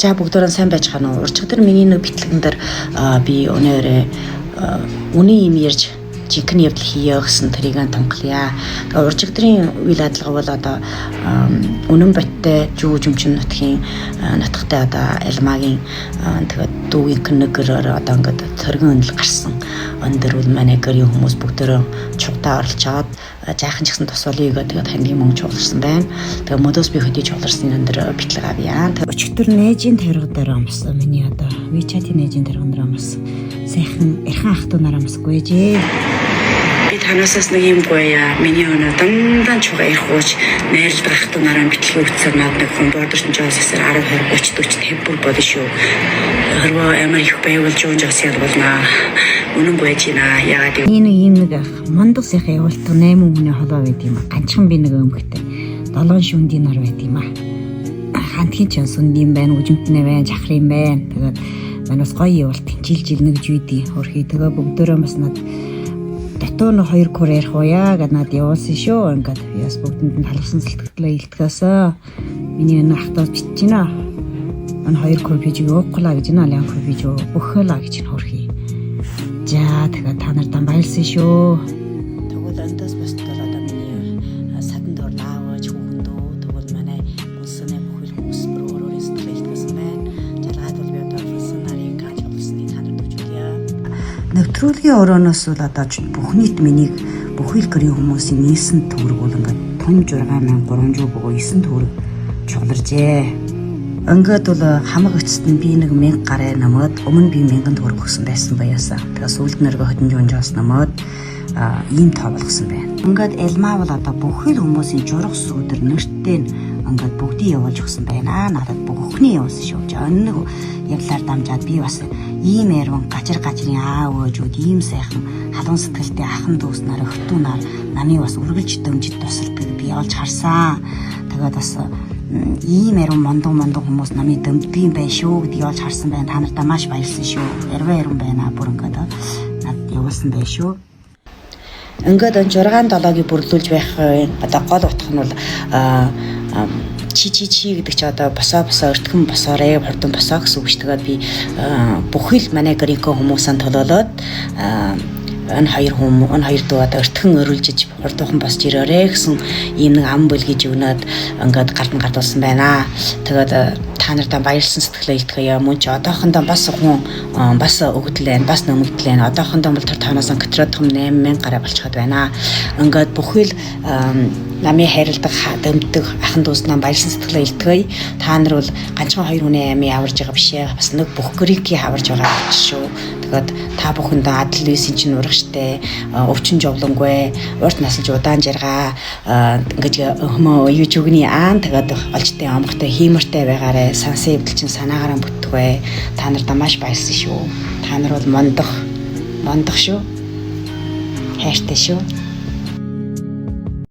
За бүгдөө сайн байж гана уу? Урчигдэр миний нэг битлэгэн дээр би өнөөрөө үний юм ярьж жинхэнэ явдал хийе гэсэн тэрийг тунхлая. Тэгээ урчигдрын үйл ажиллагаа бол одоо үнэн бодтой жүжимчин нутгийн нутгатай одоо Элмагийн тэгээд дүүгийн нэгэрээр одоо ингээд цоргон өнөл гарсан. Өндөр үл манай гэрийн хүмүүс бүгдөө чугтаа оролцоод жаахан ч гэсэн тус болъё гэдэг хамгийн мөнгө чууларсан байна. Тэгээ мөдөөс би хөдөө чууларсан өндөр битлэг авъя. Тэгээ өчигдөр нээжийн тариг дээр амсан миний одоо WeChat-ийн нээжийн тариг дээр амсан. Сайхан эрхэн ах トゥ нараа амсгүй жээ. Би танаас нэг юм гоёа. Миний өнөө дандаа чугаа их хууч найрлж ах トゥ нараа битлэг өгсөн над нэг хүн бордорч жоосээр 10 20 30 40 50 болно шүү. Хэрвээ амар их байвал жоос ялбалнаа. Үнэн байж байна. Яагаад энэ ийм нэг мандах сайхан явуултаа 8 хүний холоо байд юм. Ганцхан би нэг өмгтэй 7 шүндийн нар байд юм аа. Хантхийн ч сүндийн байна, үжимтнээ байна, жахрын байна. Тэгээд манаас гоё явуулт жил нэг жүйдий хөрхий. Тэгээ бүгдөө бас над дотоо нь 2 кур ярих уяа гэд над явуулсан шүү. Ингээд яс бүгдэнд нь халгасан сэлтгэлээ илтгэсэн. Миний энэ ахтаа биччихнэ. Ан 2 кур биж уухгүй гэж нэ аль кур биж бөхөлаа гэж хөрхий. За тэгээ та нартай баярлсан шүү. Тэгвэл андаас босдол одоо миний садан дор наавч хүүхэндөө тэгвэл манай улсны бүхэл хүмүүс өөрөөр сэтгэлдсэн байна. Жалгаад бол би одоо улсын нарийн ганц улсны та нарт өгчүүя. Нэвтрүүлгийн өрөөнөөс бол одоо бүхнийт миний бүхэл гэрийн хүмүүсийн нийсэн төгрөг бол ингээд тун 6300 буюу 9 төгрөг чууларжээ. Ингээд бол хамаг эцэст нь би нэг 1000 гараа намаад өмнө би 1000 төгрөг өгсөн байсан баяасаа. Тэгээ сүүлд нэргөө хөдөн жоос намаад ийм тоо болгосон байна. Ингээд Элма бол одоо бүхэл хүмүүсийн журах сүудэр нэрттэй ингээд бүгдийг явуулж өгсөн байна. Надад бүхний явуулсан шүү. Өнөг явлаар дамжаад би бас ийм ярван гажрын аав өөжүүд ийм сайхан халуун сэтгэлтэй ахын дүүс нар өхтүү нар намайг бас үргэлж дэмжиж тусалдаг би олж харсан. Тэгээд бас ийм ярван мондон хүмүүс намайг дэмждэг юм байна шүү гэдгийг олж харсан байна. Та нартай маш баярлсан шүү. Ярван байна бүр ингээд над явуулсан байна шүү. Ингээд 6-7-ыг бүрлүүлж байх одоо гол утга нь бол чи гэдэг чи одоо босоо өртгөн босоорой хурдан босоо гэсэн үг шүү. Тэгээд би бүхэл манай гэрийн хүмүүсийн төлөөлөд энэ хоёр дуу одоо өртгөн өрүүлжиж хурдхан босч ирээрэй гэсэн ийм нэг ам бүлгийж өгнөд ингээд гардуулсан байна. Тэгээд та нартай баярлсан сэтгэлээ илтгэе. Мөн ч одоохондоо бас хүн бас өгдөл байна, бас нөмөгдөл байна. Одоохондоо бол тоноос катродхом 8000 гараа болчиход байна. Ингээд бүхэл намын хайрладаг дэмдэг ахын дүүснээ баярлсан сэтгэлээ илтгэе. Та нар бол ганцхан 2 хүний амийг аварж байгаа биш ээ. Бас нэг бүх гэрийг аварж байгаа шүү. Тэгээд та бүхэндээ адал висэн чинь урагштай, өвчин жовлонгүй, урт насалж удаан жаргаа ингэж хөмөө юуч өгний аан тэгээд олжтой амгтай хиймэртэй байгаарэ. Сансан эвдэл чинь санаагаараа бүтгвэ. Та нартай маш баярлсан шүү. Та нар бол мондох шүү. Хайртай шүү.